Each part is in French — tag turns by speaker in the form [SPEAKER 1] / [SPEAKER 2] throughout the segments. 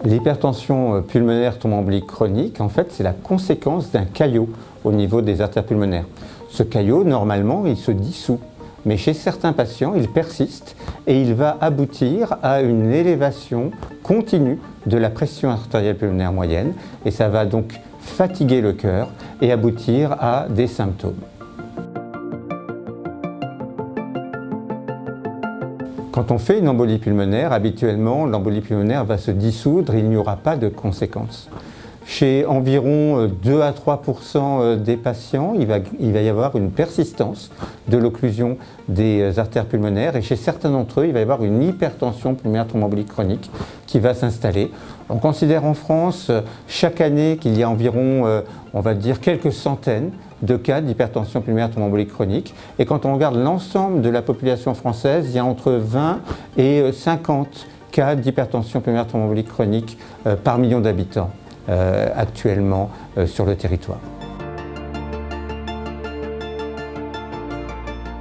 [SPEAKER 1] L'hypertension pulmonaire thrombembolique chronique, en fait, c'est la conséquence d'un caillot au niveau des artères pulmonaires. Ce caillot, normalement, il se dissout. Mais chez certains patients, il persiste et il va aboutir à une élévation continue de la pression artérielle pulmonaire moyenne. Et ça va donc fatiguer le cœur et aboutir à des symptômes. Quand on fait une embolie pulmonaire, habituellement, l'embolie pulmonaire va se dissoudre et il n'y aura pas de conséquences. Chez environ 2 à 3% des patients, il va y avoir une persistance de l'occlusion des artères pulmonaires et chez certains d'entre eux, il va y avoir une hypertension pulmonaire thrombembolique chronique qui va s'installer. On considère en France chaque année qu'il y a environ, on va dire, quelques centaines de cas d'hypertension pulmonaire thrombembolique chronique. Et quand on regarde l'ensemble de la population française, il y a entre 20 et 50 cas d'hypertension pulmonaire thrombembolique chronique par million d'habitants actuellement sur le territoire.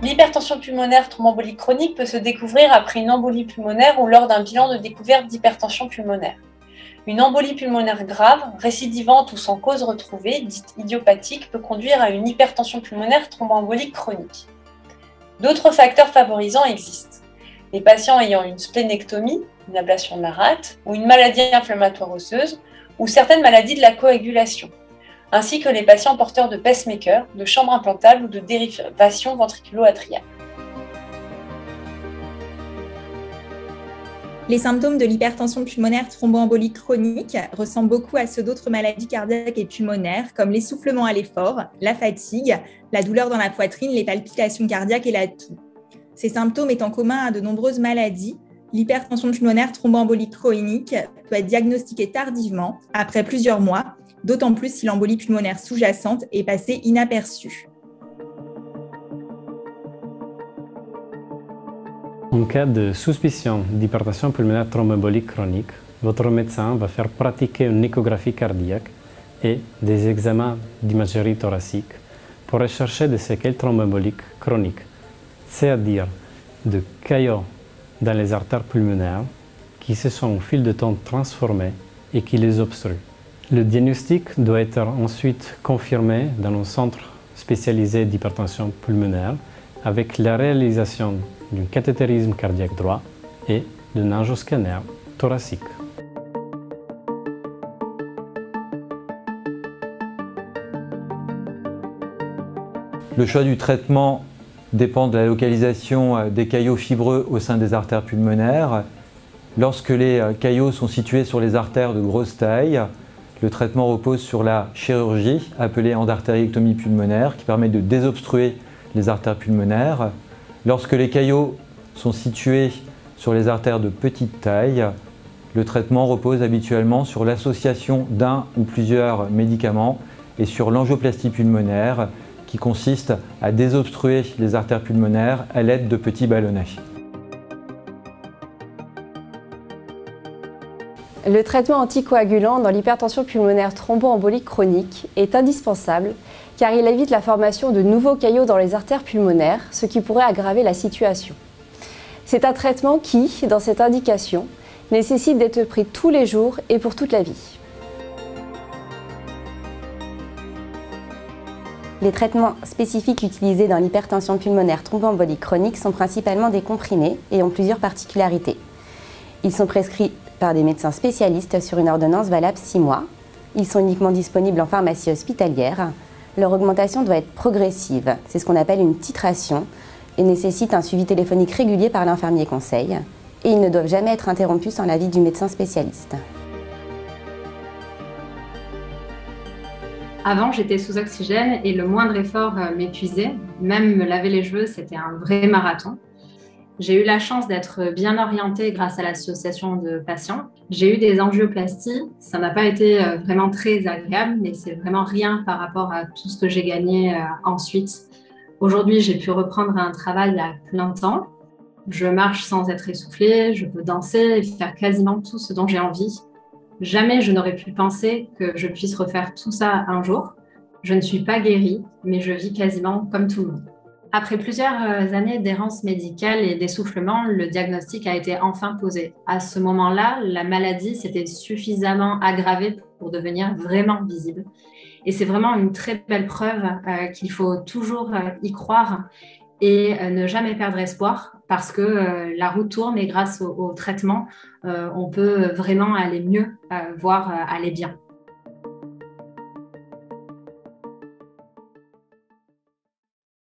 [SPEAKER 2] L'hypertension pulmonaire thrombembolique chronique peut se découvrir après une embolie pulmonaire ou lors d'un bilan de découverte d'hypertension pulmonaire. Une embolie pulmonaire grave, récidivante ou sans cause retrouvée, dite idiopathique, peut conduire à une hypertension pulmonaire thrombembolique chronique. D'autres facteurs favorisants existent. Les patients ayant une splénectomie, une ablation de la rate, ou une maladie inflammatoire osseuse, ou certaines maladies de la coagulation, ainsi que les patients porteurs de pacemaker, de chambre implantable ou de dérivation ventriculo-atriale.
[SPEAKER 3] Les symptômes de l'hypertension pulmonaire thromboembolique chronique ressemblent beaucoup à ceux d'autres maladies cardiaques et pulmonaires, comme l'essoufflement à l'effort, la fatigue, la douleur dans la poitrine, les palpitations cardiaques et la toux. Ces symptômes étant communs à de nombreuses maladies, l'hypertension pulmonaire thromboembolique chronique peut être diagnostiquée tardivement, après plusieurs mois, d'autant plus si l'embolie pulmonaire sous-jacente est passée inaperçue.
[SPEAKER 4] En cas de suspicion d'hypertension pulmonaire thromboembolique chronique, votre médecin va faire pratiquer une échographie cardiaque et des examens d'imagerie thoracique pour rechercher des séquelles thromboemboliques chroniques, c'est-à-dire de caillots dans les artères pulmonaires qui se sont au fil de temps transformés et qui les obstruent. Le diagnostic doit être ensuite confirmé dans un centre spécialisé d'hypertension pulmonaire avec la réalisation d'un cathétérisme cardiaque droit et d'un angioscanner thoracique.
[SPEAKER 5] Le choix du traitement dépend de la localisation des caillots fibreux au sein des artères pulmonaires. Lorsque les caillots sont situés sur les artères de grosse taille, le traitement repose sur la chirurgie appelée endartériectomie pulmonaire qui permet de désobstruer les artères pulmonaires. Lorsque les caillots sont situés sur les artères de petite taille, le traitement repose habituellement sur l'association d'un ou plusieurs médicaments et sur l'angioplastie pulmonaire qui consiste à désobstruer les artères pulmonaires à l'aide de petits ballonnets.
[SPEAKER 6] Le traitement anticoagulant dans l'hypertension pulmonaire thromboembolique chronique est indispensable car il évite la formation de nouveaux caillots dans les artères pulmonaires, ce qui pourrait aggraver la situation. C'est un traitement qui, dans cette indication, nécessite d'être pris tous les jours et pour toute la vie.
[SPEAKER 7] Les traitements spécifiques utilisés dans l'hypertension pulmonaire thromboembolique chronique sont principalement des comprimés et ont plusieurs particularités. Ils sont prescrits par des médecins spécialistes sur une ordonnance valable 6 mois. Ils sont uniquement disponibles en pharmacie hospitalière. Leur augmentation doit être progressive. C'est ce qu'on appelle une titration et nécessite un suivi téléphonique régulier par l'infirmier conseil. Et ils ne doivent jamais être interrompus sans l'avis du médecin spécialiste.
[SPEAKER 8] Avant, j'étais sous oxygène et le moindre effort m'épuisait. Même me laver les cheveux, c'était un vrai marathon. J'ai eu la chance d'être bien orientée grâce à l'association de patients. J'ai eu des angioplasties. Ça n'a pas été vraiment très agréable, mais c'est vraiment rien par rapport à tout ce que j'ai gagné ensuite. Aujourd'hui, j'ai pu reprendre un travail à plein temps. Je marche sans être essoufflée, je peux danser et faire quasiment tout ce dont j'ai envie. Jamais je n'aurais pu penser que je puisse refaire tout ça un jour. Je ne suis pas guérie, mais je vis quasiment comme tout le monde. Après plusieurs années d'errance médicale et d'essoufflement, le diagnostic a été enfin posé. À ce moment-là, la maladie s'était suffisamment aggravée pour devenir vraiment visible. Et c'est vraiment une très belle preuve qu'il faut toujours y croire et ne jamais perdre espoir parce que la roue tourne et grâce au traitement, on peut vraiment aller mieux, voire aller bien.